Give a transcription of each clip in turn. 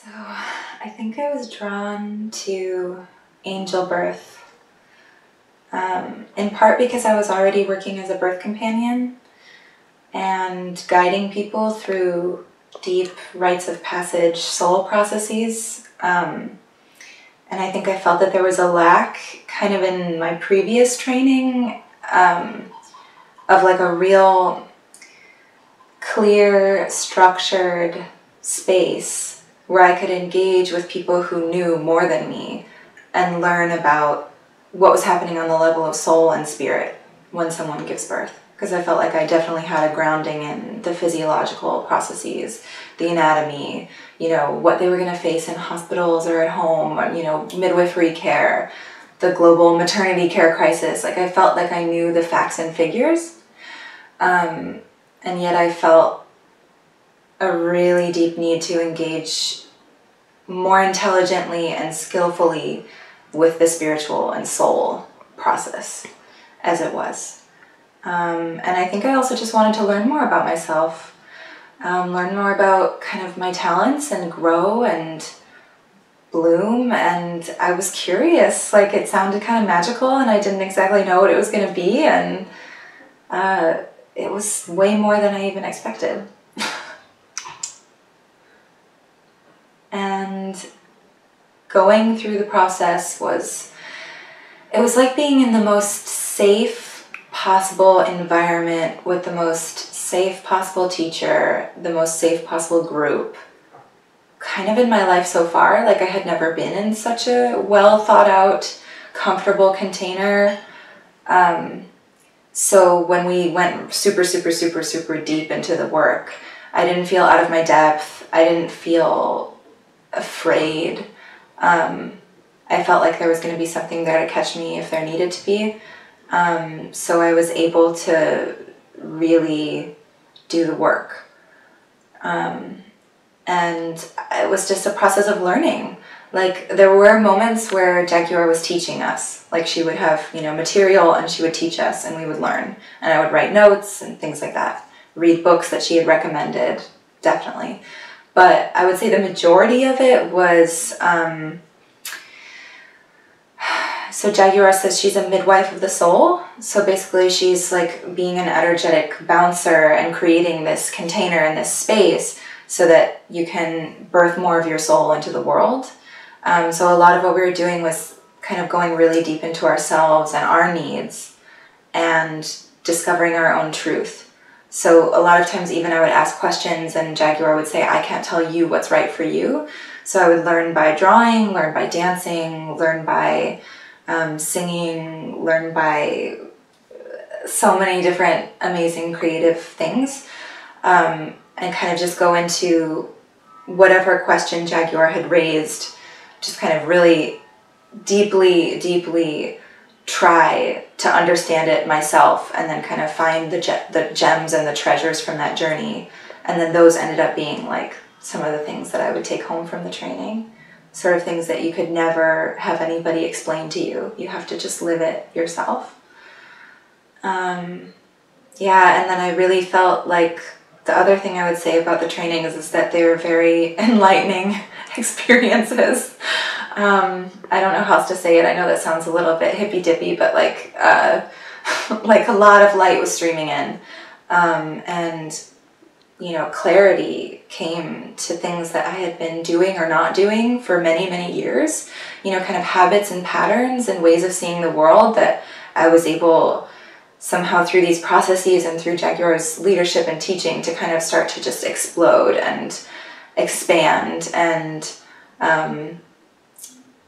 So I think I was drawn to Angelbirth, in part because I was already working as a birth companion and guiding people through deep rites of passage soul processes. And I think I felt that there was a lack kind of in my previous training of like a real clear, structured space where I could engage with people who knew more than me and learn about what was happening on the level of soul and spirit when someone gives birth. Because I felt like I definitely had a grounding in the physiological processes, the anatomy, you know, what they were going to face in hospitals or at home, or, you know, midwifery care, the global maternity care crisis. Like I felt like I knew the facts and figures. And yet I felt a really deep need to engage more intelligently and skillfully with the spiritual and soul process as it was. And I think I also just wanted to learn more about myself, learn more about kind of my talents and grow and bloom. And I was curious, like it sounded kind of magical and I didn't exactly know what it was going to be. And it was way more than I even expected. And going through the process it was like being in the most safe possible environment with the most safe possible teacher, the most safe possible group, kind of in my life so far. Like I had never been in such a well thought out, comfortable container. So when we went super, super, super, super deep into the work, I didn't feel out of my depth. I didn't feel afraid. I felt like there was going to be something there to catch me if there needed to be. So I was able to really do the work. And it was just a process of learning. Like there were moments where Jaguar was teaching us. Like she would have, you know, material and she would teach us and we would learn. And I would write notes and things like that. Read books that she had recommended, definitely. But I would say the majority of it was, so Jaguar says she's a midwife of the soul. So basically she's like being an energetic bouncer and creating this container and this space so that you can birth more of your soul into the world. So a lot of what we were doing was kind of going really deep into ourselves and our needs and discovering our own truth. So a lot of times even I would ask questions and Jaguar would say, I can't tell you what's right for you. So I would learn by drawing, learn by dancing, learn by singing, learn by so many different amazing creative things, and kind of just go into whatever question Jaguar had raised, just kind of really deeply, deeply try to understand it myself and then kind of find the gems and the treasures from that journey. And then those ended up being like some of the things that I would take home from the training, sort of things that you could never have anybody explain to you. You have to just live it yourself. Yeah, and then I really felt like the other thing I would say about the trainings is that they were very enlightening experiences. I don't know how else to say it. I know that sounds a little bit hippy-dippy, but like a lot of light was streaming in. And, you know, clarity came to things that I had been doing or not doing for many, many years. You know, kind of habits and patterns and ways of seeing the world that I was able somehow through these processes and through Jaguar's leadership and teaching to kind of start to just explode and expand and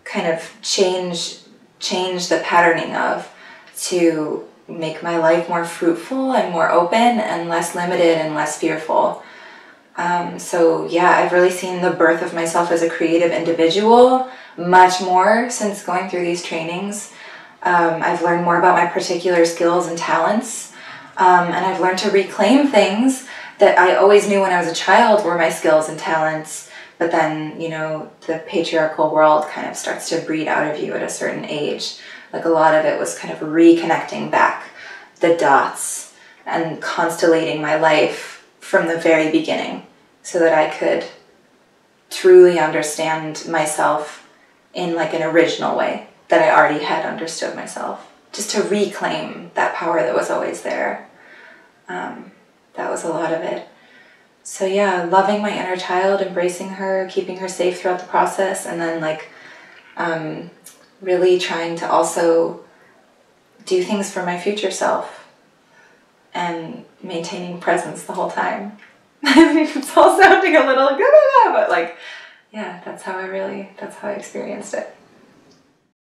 kind of change the patterning of, to make my life more fruitful and more open and less limited and less fearful. So yeah, I've really seen the birth of myself as a creative individual much more since going through these trainings. I've learned more about my particular skills and talents, and I've learned to reclaim things that I always knew when I was a child were my skills and talents, but then, you know, the patriarchal world kind of starts to breed out of you at a certain age. Like a lot of it was kind of reconnecting back the dots and constellating my life from the very beginning so that I could truly understand myself in like an original way that I already had understood myself. Just to reclaim that power that was always there. That was a lot of it. So yeah, loving my inner child, embracing her, keeping her safe throughout the process, and then like really trying to also do things for my future self and maintaining presence the whole time. It's all sounding a little good, but like, yeah, that's how I experienced it.